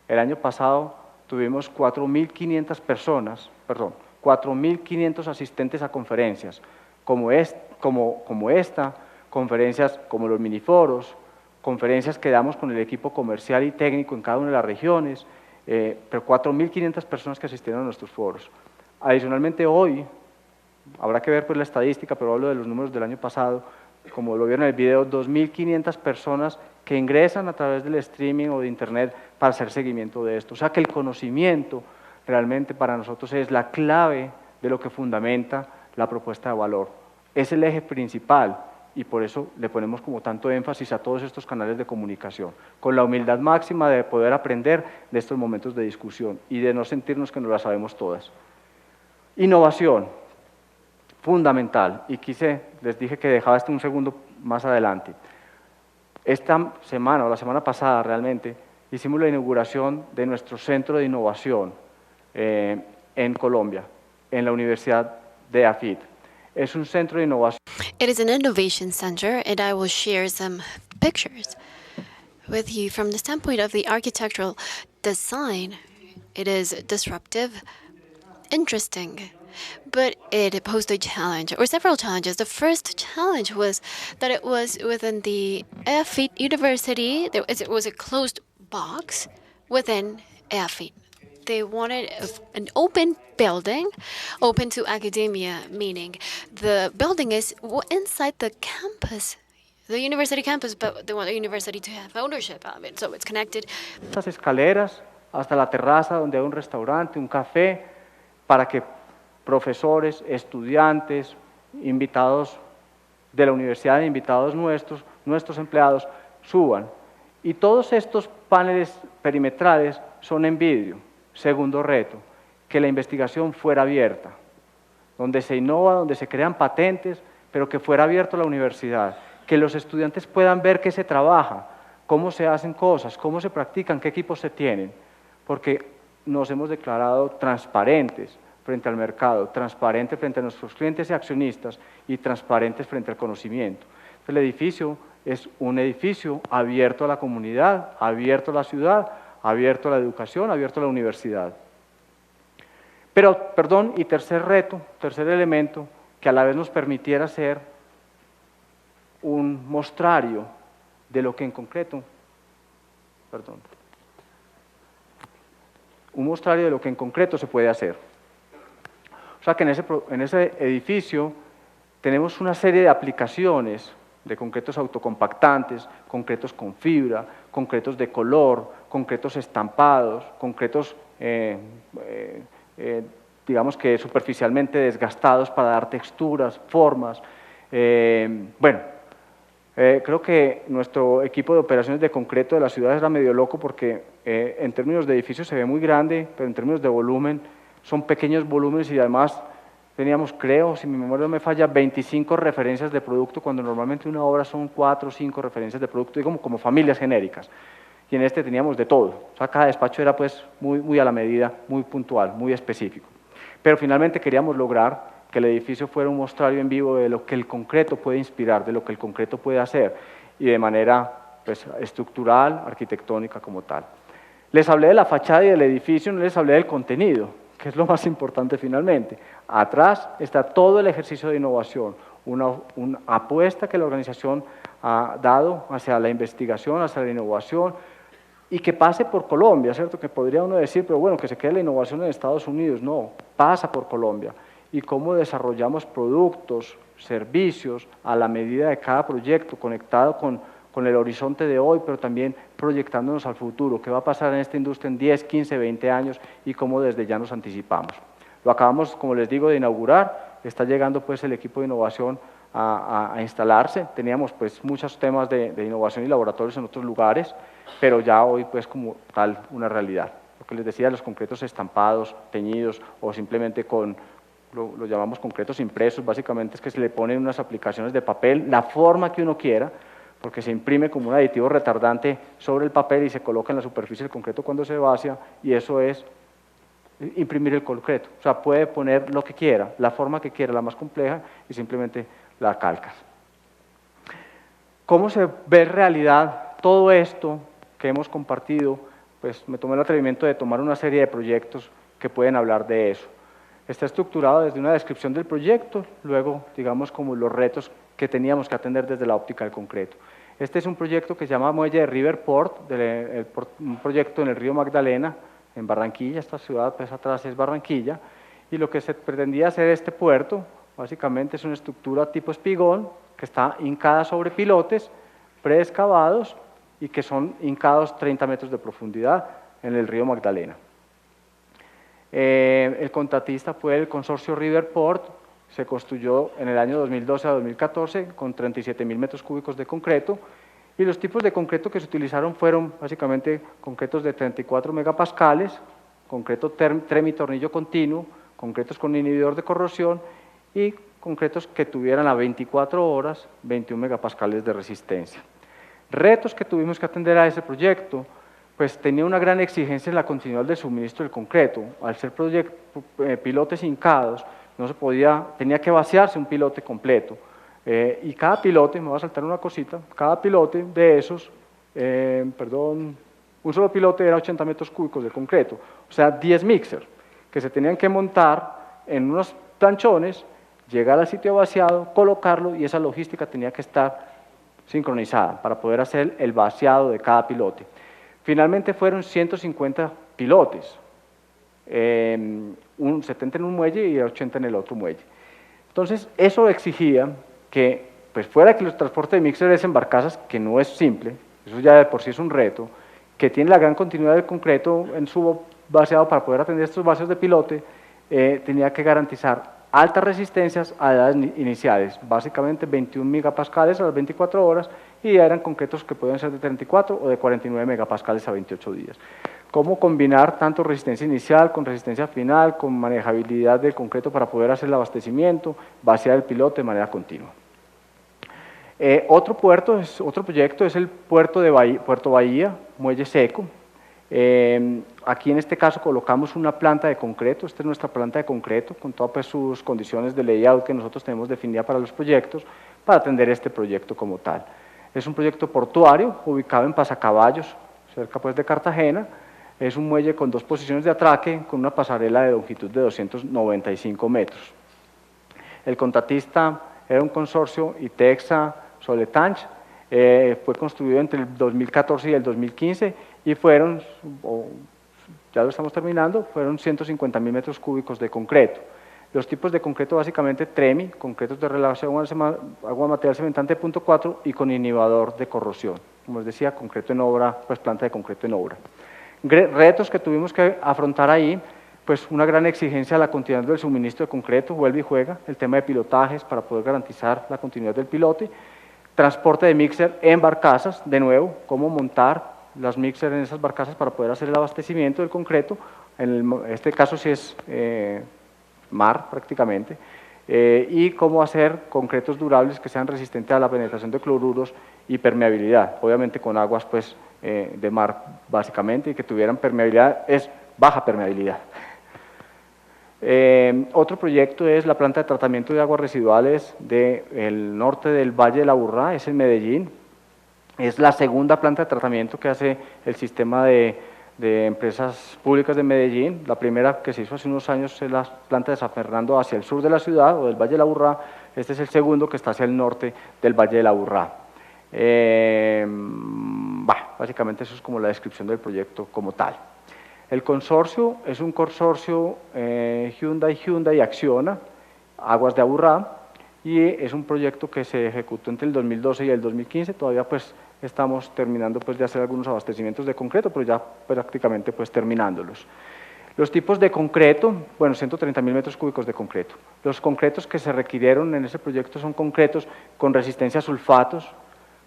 B: el año pasado tuvimos 4.500 asistentes a conferencias, como esta, conferencias como los miniforos, conferencias que damos con el equipo comercial y técnico en cada una de las regiones, pero 4.500 personas que asistieron a nuestros foros. Adicionalmente hoy, habrá que ver pues la estadística, pero hablo de los números del año pasado, como lo vieron en el video, 2.500 personas que ingresan a través del streaming o de internet para hacer seguimiento de esto. O sea que el conocimiento realmente para nosotros es la clave de lo que fundamenta la propuesta de valor. Es el eje principal y por eso le ponemos como tanto énfasis a todos estos canales de comunicación, con la humildad máxima de poder aprender de estos momentos de discusión y de no sentirnos que no las sabemos todas. Innovación, fundamental, y les dije que dejaba esto un segundo más adelante. Esta semana, o la semana pasada realmente, hicimos la inauguración de nuestro centro de innovación en Colombia, en la Universidad de AFIT. Es un centro de innovación.
C: It is an innovation center, and I will share some pictures with you from the standpoint of the architectural design. It is disruptive, interesting, but it posed a challenge, or several challenges. The first challenge was that it was within the AFIT University. It was a closed box within AFIT. They wanted an open building, open to academia, meaning the building is inside the campus, the university campus, but they want the university to have ownership of it, so it's connected.
B: Estas escaleras hasta la terraza donde hay un restaurante, un café, para que profesores, estudiantes, invitados de la universidad, invitados nuestros empleados, suban. Y todos estos paneles perimetrales son en vidrio. Segundo reto, que la investigación fuera abierta, donde se innova, donde se crean patentes, pero que fuera abierto a la universidad, que los estudiantes puedan ver qué se trabaja, cómo se hacen cosas, cómo se practican, qué equipos se tienen, porque nos hemos declarado transparentes frente al mercado, transparentes frente a nuestros clientes y accionistas y transparentes frente al conocimiento. Entonces, el edificio es un edificio abierto a la comunidad, abierto a la ciudad, abierto a la educación, abierto a la universidad. Pero, perdón, y tercer reto, tercer elemento, que a la vez nos permitiera ser un mostrario de lo que en concreto, un mostrario de lo que en concreto se puede hacer. O sea que en ese edificio tenemos una serie de aplicaciones de concretos autocompactantes, concretos con fibra, concretos de color, concretos estampados, concretos, digamos que superficialmente desgastados para dar texturas, formas. Creo que nuestro equipo de operaciones de concreto de la ciudad era medio loco porque en términos de edificios se ve muy grande, pero en términos de volumen son pequeños volúmenes y además teníamos, creo, si mi memoria no me falla, 25 referencias de producto, cuando normalmente una obra son 4 o 5 referencias de producto, digamos como familias genéricas. Y en este teníamos de todo. O sea, cada despacho era pues muy a la medida, muy puntual, muy específico. Pero finalmente queríamos lograr que el edificio fuera un mostrario en vivo de lo que el concreto puede inspirar, de lo que el concreto puede hacer, y de manera pues, estructural, arquitectónica como tal. Les hablé de la fachada y del edificio, no les hablé del contenido, que es lo más importante finalmente. Atrás está todo el ejercicio de innovación, una apuesta que la organización ha dado hacia la investigación, hacia la innovación, y que pase por Colombia, ¿cierto? Que podría uno decir, pero bueno, que se quede la innovación en Estados Unidos. No, pasa por Colombia. Y cómo desarrollamos productos, servicios, a la medida de cada proyecto, conectado con el horizonte de hoy, pero también proyectándonos al futuro, qué va a pasar en esta industria en 10, 15, 20 años y cómo desde ya nos anticipamos. Lo acabamos, como les digo, de inaugurar, está llegando pues el equipo de innovación a instalarse, teníamos pues muchos temas de innovación y laboratorios en otros lugares, pero ya hoy pues como tal una realidad. Lo que les decía, los concretos estampados, teñidos o simplemente con, lo llamamos concretos impresos, básicamente es que se le ponen unas aplicaciones de papel, la forma que uno quiera, porque se imprime como un aditivo retardante sobre el papel y se coloca en la superficie del concreto cuando se vacía, y eso es imprimir el concreto. O sea, puede poner lo que quiera, la forma que quiera, la más compleja, y simplemente la calcas. ¿Cómo se ve en realidad todo esto que hemos compartido? Pues me tomé el atrevimiento de tomar una serie de proyectos que pueden hablar de eso. Está estructurado desde una descripción del proyecto, luego, digamos, como los retos que teníamos que atender desde la óptica del concreto. Este es un proyecto que se llama Muelle de Riverport, un proyecto en el río Magdalena, en Barranquilla. Esta ciudad pues atrás es Barranquilla, y lo que se pretendía hacer este puerto, básicamente es una estructura tipo espigón, que está hincada sobre pilotes preexcavados y que son hincados 30 metros de profundidad en el río Magdalena. El contratista fue el consorcio Riverport, se construyó en el año 2012 a 2014 con 37.000 metros cúbicos de concreto, y los tipos de concreto que se utilizaron fueron básicamente concretos de 34 megapascales, concreto tremitornillo continuo, concretos con inhibidor de corrosión y concretos que tuvieran a 24 horas 21 megapascales de resistencia. Retos que tuvimos que atender a ese proyecto, pues tenía una gran exigencia en la continuidad del suministro del concreto. Al ser pilotes hincados, no se podía, tenía que vaciarse un pilote completo. Y cada pilote, me voy a saltar una cosita, cada pilote de esos, un solo pilote era 80 metros cúbicos de concreto, o sea, 10 mixers, que se tenían que montar en unos planchones, llegar al sitio vaciado, colocarlo, y esa logística tenía que estar sincronizada para poder hacer el vaciado de cada pilote. Finalmente fueron 150 pilotes, 70 en un muelle y 80 en el otro muelle. Entonces, eso exigía que, pues fuera que los transportes de mixer es en barcazas, que no es simple, eso ya de por sí es un reto, que tiene la gran continuidad del concreto en su vaciado para poder atender estos vacios de pilote, tenía que garantizar altas resistencias a edades iniciales, básicamente 21 megapascales a las 24 horas, y ya eran concretos que pueden ser de 34 o de 49 megapascales a 28 días. Cómo combinar tanto resistencia inicial con resistencia final, con manejabilidad del concreto para poder hacer el abastecimiento, vaciar el pilote de manera continua. Otro proyecto es el puerto de Puerto Bahía, muelle seco. Aquí en este caso colocamos una planta de concreto, esta es nuestra planta de concreto, con todas pues, sus condiciones de layout que nosotros tenemos definida para los proyectos, para atender este proyecto como tal. Es un proyecto portuario, ubicado en Pasacaballos, cerca pues, de Cartagena. Es un muelle con 2 posiciones de atraque, con una pasarela de longitud de 295 metros. El contratista era un consorcio ITEXA Soletanch, fue construido entre el 2014 y el 2015 y fueron, ya lo estamos terminando, fueron 150.000 metros cúbicos de concreto. Los tipos de concreto básicamente TREMI, concretos de relación agua material cementante 0.4 y con inhibidor de corrosión. Como les decía, concreto en obra, pues planta de concreto en obra. Retos que tuvimos que afrontar ahí, pues una gran exigencia a la continuidad del suministro de concreto, vuelve y juega, el tema de pilotajes para poder garantizar la continuidad del pilote, transporte de mixer en barcazas, de nuevo, cómo montar las mixer en esas barcazas para poder hacer el abastecimiento del concreto, en este caso sí es mar prácticamente, y cómo hacer concretos durables que sean resistentes a la penetración de cloruros y permeabilidad, obviamente con aguas pues, de mar básicamente, y que tuvieran permeabilidad, es baja permeabilidad. Otro proyecto es la planta de tratamiento de aguas residuales del norte del Valle de la Aburrá, es en Medellín. Es la segunda planta de tratamiento que hace el sistema de empresas públicas de Medellín. La primera que se hizo hace unos años es la planta de San Fernando hacia el sur de la ciudad o del Valle de la Aburrá. Este es el segundo que está hacia el norte del Valle de la Aburrá. Básicamente eso es como la descripción del proyecto como tal. El consorcio es un consorcio Hyundai Acciona, Aguas de Aburrá, y es un proyecto que se ejecutó entre el 2012 y el 2015, todavía pues estamos terminando pues de hacer algunos abastecimientos de concreto, pero ya prácticamente pues terminándolos. Los tipos de concreto, bueno, 130.000 metros cúbicos de concreto. Los concretos que se requirieron en ese proyecto son concretos con resistencia a sulfatos,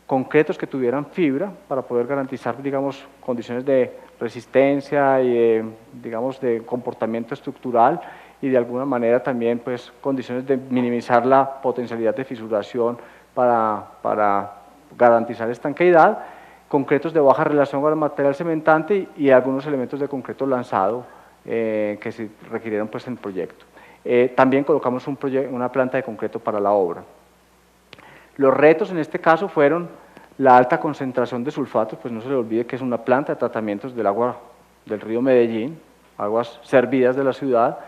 B: concretos que tuvieran fibra para poder garantizar, digamos, condiciones de resistencia y, digamos, de comportamiento estructural y de alguna manera también, pues, condiciones de minimizar la potencialidad de fisuración para garantizar estanqueidad, concretos de baja relación con el material cementante y algunos elementos de concreto lanzado que se requirieron, pues, en el proyecto. También colocamos una planta de concreto para la obra. Los retos en este caso fueron la alta concentración de sulfatos, pues no se le olvide que es una planta de tratamientos del agua del río Medellín, aguas servidas de la ciudad.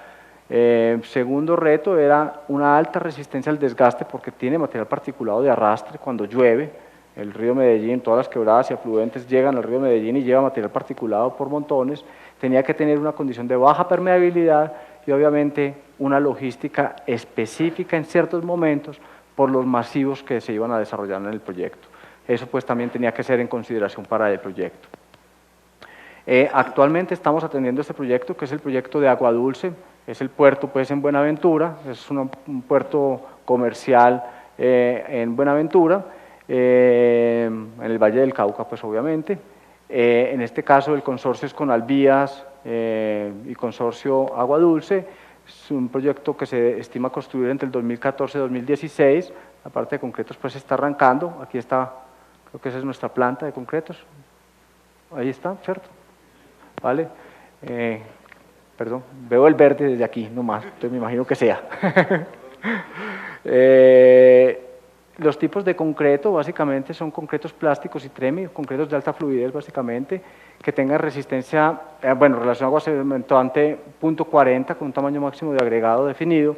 B: Segundo reto era una alta resistencia al desgaste porque tiene material particulado de arrastre cuando llueve. El río Medellín, todas las quebradas y afluentes llegan al río Medellín y lleva material particulado por montones. Tenía que tener una condición de baja permeabilidad y obviamente una logística específica en ciertos momentos por los masivos que se iban a desarrollar en el proyecto. Eso pues también tenía que ser en consideración para el proyecto. Actualmente estamos atendiendo este proyecto que es el proyecto de Agua Dulce, es el puerto pues en Buenaventura, es un puerto comercial en Buenaventura, en el Valle del Cauca pues obviamente. En este caso el consorcio es con Alvías y consorcio Agua Dulce. Es un proyecto que se estima construir entre el 2014 y 2016. La parte de concretos pues está arrancando. Aquí está, creo que esa es nuestra planta de concretos. Ahí está, ¿cierto? Vale. Perdón, veo el verde desde aquí nomás, entonces me imagino que sea. Los tipos de concreto básicamente son concretos plásticos y TREMI, concretos de alta fluidez básicamente, que tengan resistencia, relación agua cementante 0.40 con un tamaño máximo de agregado definido.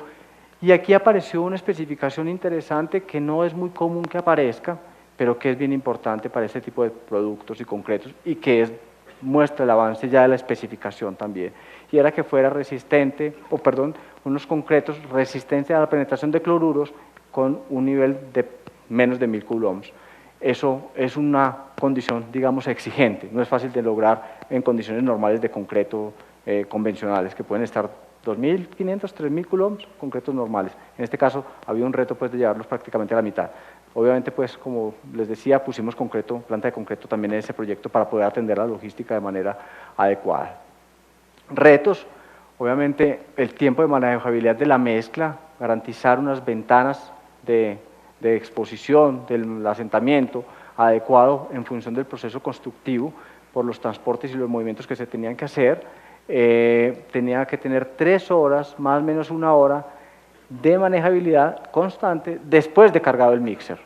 B: Y aquí apareció una especificación interesante que no es muy común que aparezca, pero que es bien importante para este tipo de productos y concretos y que muestra el avance ya de la especificación también. Y era que fuera resistente, unos concretos resistentes a la penetración de cloruros con un nivel de menos de 1000 coulombs. Eso es una condición, digamos, exigente, no es fácil de lograr en condiciones normales de concreto convencionales, que pueden estar 2500, 3000 coulombs, concretos normales. En este caso había un reto pues, de llevarlos prácticamente a la mitad. Obviamente, pues, como les decía, pusimos planta de concreto también en ese proyecto para poder atender la logística de manera adecuada. Retos, obviamente, el tiempo de manejabilidad de la mezcla, garantizar unas ventanas de de exposición del asentamiento adecuado en función del proceso constructivo por los transportes y los movimientos que se tenían que hacer, tenía que tener 3 horas, más o menos 1 hora, de manejabilidad constante después de cargado el mixer,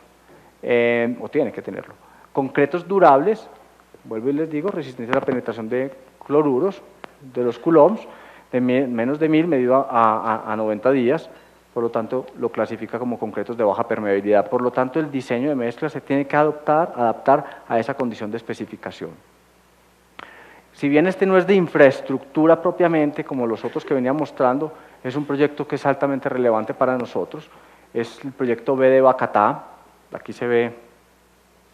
B: o tiene que tenerlo. Concretos durables, vuelvo y les digo, resistencia a la penetración de cloruros, de los coulombs, de menos de 1000 medido a 90 días, por lo tanto lo clasifica como concretos de baja permeabilidad. Por lo tanto, el diseño de mezcla se tiene que adaptar a esa condición de especificación. Si bien este no es de infraestructura propiamente, como los otros que venía mostrando, es un proyecto que es altamente relevante para nosotros. Es el proyecto B de Bacatá. Aquí se ve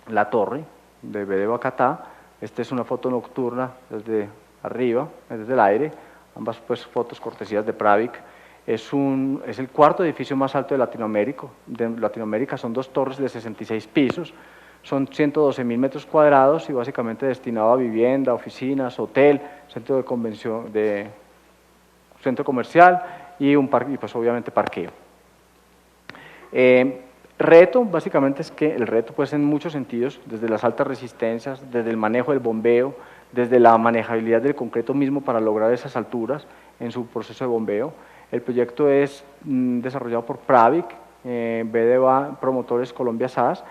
B: la torre de B de Bacatá. Esta es una foto nocturna desde arriba, desde el aire. Ambas pues, fotos cortesías de Pravic. Es el 4º edificio más alto de Latinoamérica. Son 2 torres de 66 pisos. Son 112.000 metros cuadrados y básicamente destinado a vivienda, oficinas, hotel, centro de convención, centro comercial y pues obviamente parqueo. Reto, básicamente es que el reto pues en muchos sentidos, desde las altas resistencias, desde el manejo del bombeo, desde la manejabilidad del concreto mismo para lograr esas alturas en su proceso de bombeo. El proyecto es desarrollado por Pravic, BDVA Promotores Colombia SAS.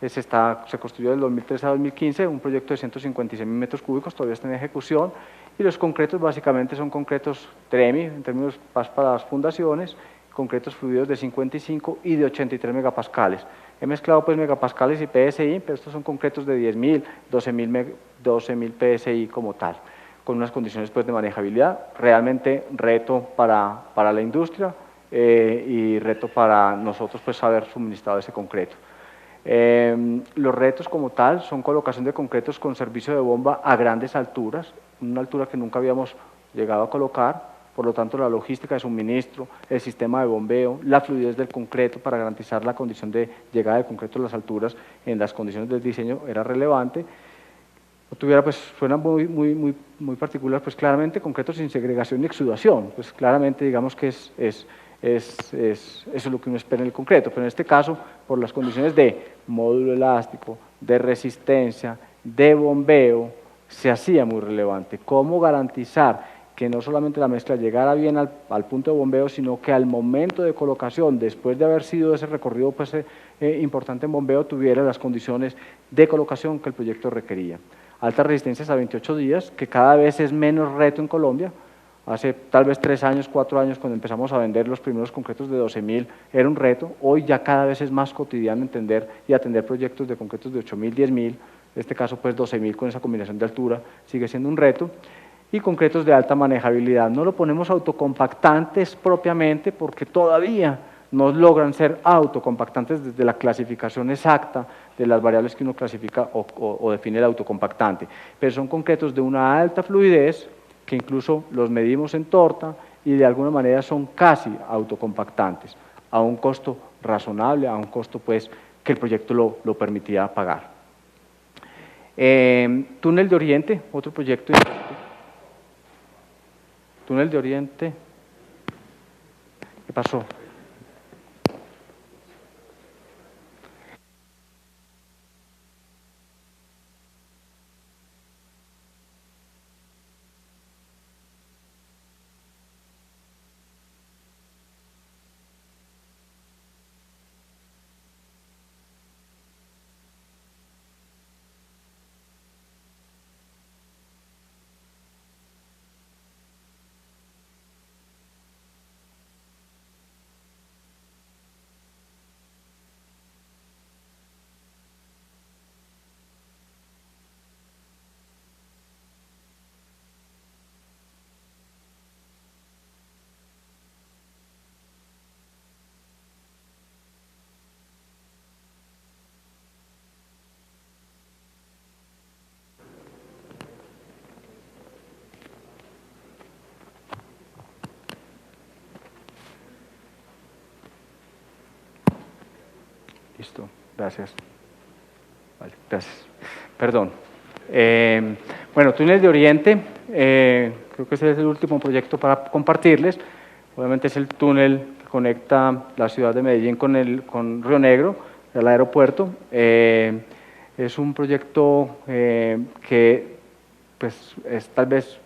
B: Se construyó del 2013 a 2015, un proyecto de 156.000 metros cúbicos, todavía está en ejecución, y los concretos básicamente son concretos TREMI, en términos para las fundaciones, concretos fluidos de 55 y de 83 megapascales. He mezclado pues megapascales y PSI, pero estos son concretos de 10.000, 12.000 PSI como tal, con unas condiciones pues de manejabilidad, realmente reto para la industria y reto para nosotros pues haber suministrado ese concreto. Los retos como tal son colocación de concretos con servicio de bomba a grandes alturas, una altura que nunca habíamos llegado a colocar, por lo tanto la logística de suministro, el sistema de bombeo, la fluidez del concreto para garantizar la condición de llegada del concreto a las alturas en las condiciones del diseño era relevante. Suena muy particular, pues claramente concretos sin segregación ni exudación, pues claramente digamos que eso es lo que uno espera en el concreto, pero en este caso, por las condiciones de módulo elástico, de resistencia, de bombeo, se hacía muy relevante. ¿Cómo garantizar que no solamente la mezcla llegara bien al punto de bombeo, sino que al momento de colocación, después de haber sido ese recorrido pues, importante en bombeo, tuviera las condiciones de colocación que el proyecto requería? Altas resistencias a 28 días, que cada vez es menos reto en Colombia. Hace tal vez 3 años, 4 años, cuando empezamos a vender los primeros concretos de 12.000, era un reto. Hoy ya cada vez es más cotidiano entender y atender proyectos de concretos de 8.000, 10.000, en este caso pues 12.000 con esa combinación de altura, sigue siendo un reto. Y concretos de alta manejabilidad. No lo ponemos autocompactantes propiamente porque todavía no logran ser autocompactantes desde la clasificación exacta de las variables que uno clasifica o define el autocompactante, pero son concretos de una alta fluidez que incluso los medimos en torta y de alguna manera son casi autocompactantes, a un costo razonable, a un costo pues que el proyecto lo permitía pagar. Túnel de Oriente, otro proyecto. Túnel de Oriente, ¿qué pasó? Listo, gracias. Vale, gracias. Perdón. Bueno, Túnel de Oriente, creo que ese es el último proyecto para compartirles. Obviamente es el túnel que conecta la ciudad de Medellín con Río Negro. el aeropuerto. Es un proyecto que pues, es tal vez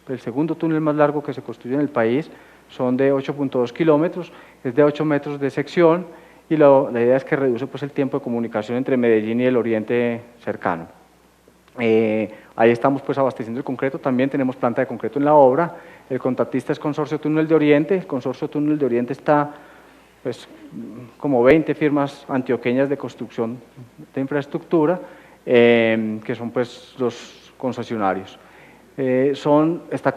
B: el segundo túnel más largo que se construye en el país, son de 8.2 kilómetros, es de 8 metros de sección y la idea es que reduce pues, el tiempo de comunicación entre Medellín y el oriente cercano. Ahí estamos pues, abasteciendo el concreto, también tenemos planta de concreto en la obra, el contratista es Consorcio Túnel de Oriente, el Consorcio Túnel de Oriente está pues, como 20 firmas antioqueñas de construcción de infraestructura, que son pues, los concesionarios. Está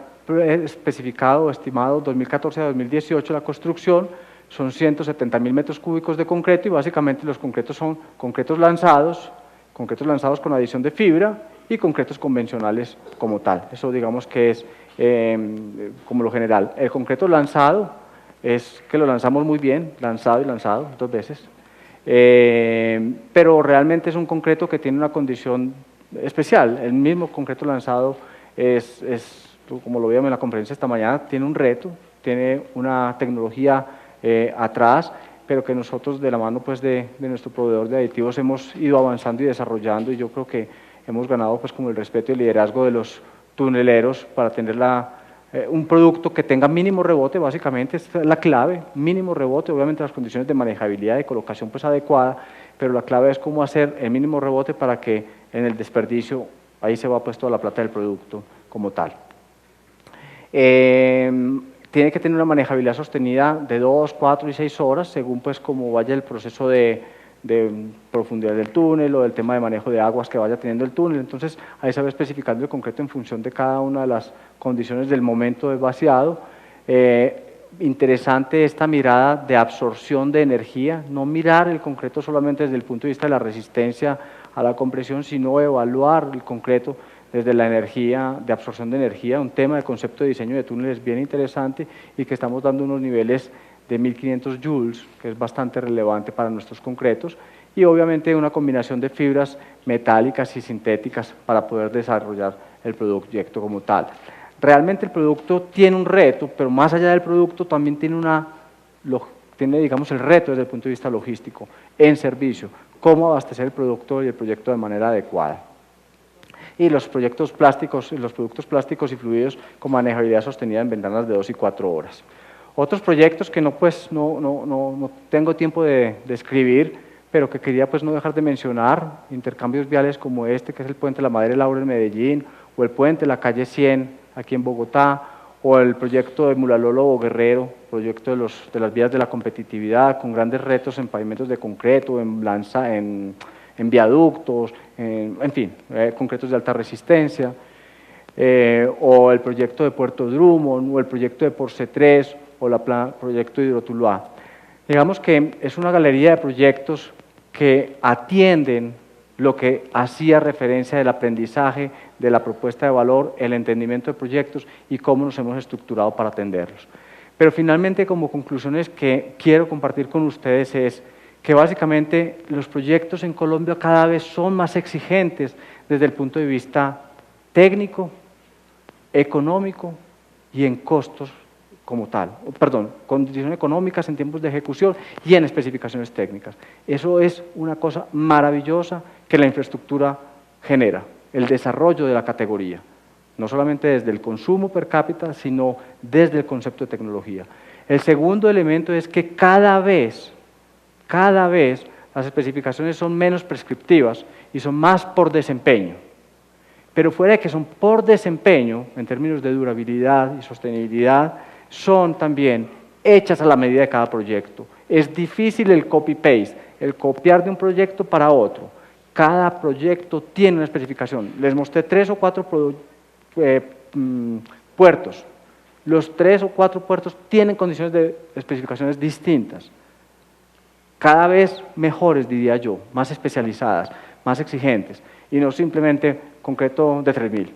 B: especificado, estimado 2014 a 2018 la construcción, son 170.000 metros cúbicos de concreto y básicamente los concretos son concretos lanzados con adición de fibra y concretos convencionales como tal. Eso digamos que es como lo general. El concreto lanzado es que lo lanzamos muy bien, lanzado y lanzado 2 veces, pero realmente es un concreto que tiene una condición especial. El mismo concreto lanzado como lo vimos en la conferencia esta mañana, tiene un reto, tiene una tecnología atrás, pero que nosotros de la mano pues, de nuestro proveedor de aditivos hemos ido avanzando y desarrollando y yo creo que hemos ganado pues, como el respeto y el liderazgo de los tuneleros para tener un producto que tenga mínimo rebote, básicamente es la clave, mínimo rebote, obviamente las condiciones de manejabilidad y colocación pues, adecuada, pero la clave es cómo hacer el mínimo rebote para que en el desperdicio ahí se va pues toda la plata del producto como tal. Tiene que tener una manejabilidad sostenida de 2, 4 y 6 horas, según pues como vaya el proceso de profundidad del túnel o del tema de manejo de aguas que vaya teniendo el túnel. Entonces, ahí se va especificando el concreto en función de cada una de las condiciones del momento de vaciado. Interesante esta mirada de absorción de energía, no mirar el concreto solamente desde el punto de vista de la resistencia a la compresión, sino evaluar el concreto desde la energía, de absorción de energía, un tema de concepto de diseño de túneles bien interesante y que estamos dando unos niveles de 1500 joules, que es bastante relevante para nuestros concretos, y obviamente una combinación de fibras metálicas y sintéticas para poder desarrollar el proyecto como tal. Realmente el producto tiene un reto, pero más allá del producto también tiene digamos, el reto desde el punto de vista logístico, en servicio, cómo abastecer el producto y el proyecto de manera adecuada. Y los productos plásticos y fluidos con manejabilidad sostenida en ventanas de 2 y 4 horas. Otros proyectos que no tengo tiempo de describir, pero que quería pues, no dejar de mencionar, intercambios viales como este, que es el puente La Madre Laura en Medellín, o el puente La Calle 100 aquí en Bogotá, o el proyecto de Mulalolo o Guerrero, proyecto de las vías de la competitividad, con grandes retos en pavimentos de concreto, en viaductos, en fin, concretos de alta resistencia, o el proyecto de Puerto Drummond, o el proyecto de Porce 3, o el proyecto de Hidrotuluá. Digamos que es una galería de proyectos que atienden lo que hacía referencia del aprendizaje, de la propuesta de valor, el entendimiento de proyectos y cómo nos hemos estructurado para atenderlos. Pero finalmente, como conclusiones que quiero compartir con ustedes es que básicamente los proyectos en Colombia cada vez son más exigentes desde el punto de vista técnico, económico y en costos como tal, condiciones económicas en tiempos de ejecución y en especificaciones técnicas. Eso es una cosa maravillosa que la infraestructura genera, el desarrollo de la categoría, no solamente desde el consumo per cápita, sino desde el concepto de tecnología. El segundo elemento es que cada vez las especificaciones son menos prescriptivas y son más por desempeño. Pero fuera de que son por desempeño, en términos de durabilidad y sostenibilidad, son también hechas a la medida de cada proyecto. Es difícil el copy-paste, el copiar de un proyecto para otro. Cada proyecto tiene una especificación. Les mostré 3 o 4 puertos. Los 3 o 4 puertos tienen condiciones de especificaciones distintas. Cada vez mejores, diría yo, más especializadas, más exigentes, y no simplemente concreto de 3000.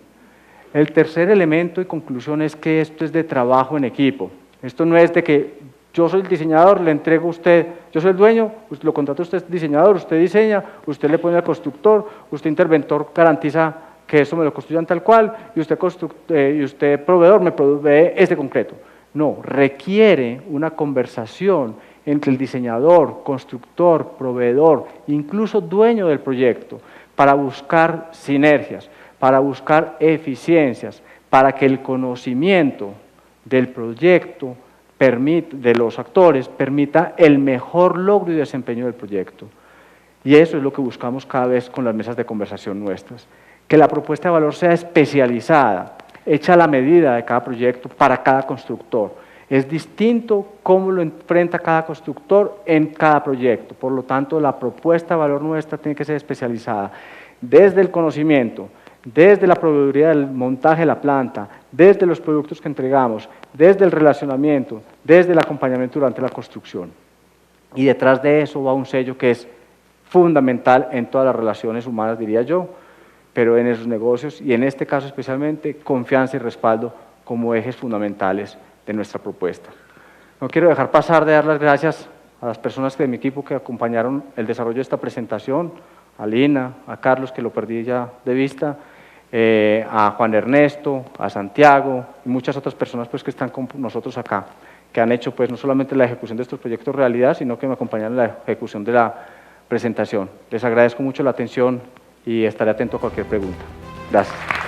B: El tercer elemento y conclusión es que esto es de trabajo en equipo. Esto no es de que yo soy el diseñador, le entrego a usted, yo soy el dueño, lo contrata usted diseñador, usted diseña, usted le pone al constructor, usted interventor garantiza que eso me lo construyan tal cual y usted proveedor me provee este concreto. No, requiere una conversación entre el diseñador, constructor, proveedor, incluso dueño del proyecto, para buscar sinergias, para buscar eficiencias, para que el conocimiento del proyecto de los actores permita el mejor logro y desempeño del proyecto. Y eso es lo que buscamos cada vez con las mesas de conversación nuestras, que la propuesta de valor sea especializada, hecha a la medida de cada proyecto para cada constructor. Es distinto cómo lo enfrenta cada constructor en cada proyecto, por lo tanto la propuesta de valor nuestra tiene que ser especializada desde el conocimiento, desde la proveeduría del montaje de la planta, desde los productos que entregamos, desde el relacionamiento, desde el acompañamiento durante la construcción. Y detrás de eso va un sello que es fundamental en todas las relaciones humanas, diría yo, pero en esos negocios y en este caso especialmente, confianza y respaldo como ejes fundamentales de nuestra propuesta. No quiero dejar pasar de dar las gracias a las personas de mi equipo que acompañaron el desarrollo de esta presentación, a Lina, a Carlos, que lo perdí ya de vista, a Juan Ernesto, a Santiago y muchas otras personas pues, que están con nosotros acá, que han hecho pues, no solamente la ejecución de estos proyectos realidad, sino que me acompañaron en la ejecución de la presentación. Les agradezco mucho la atención y estaré atento a cualquier pregunta. Gracias.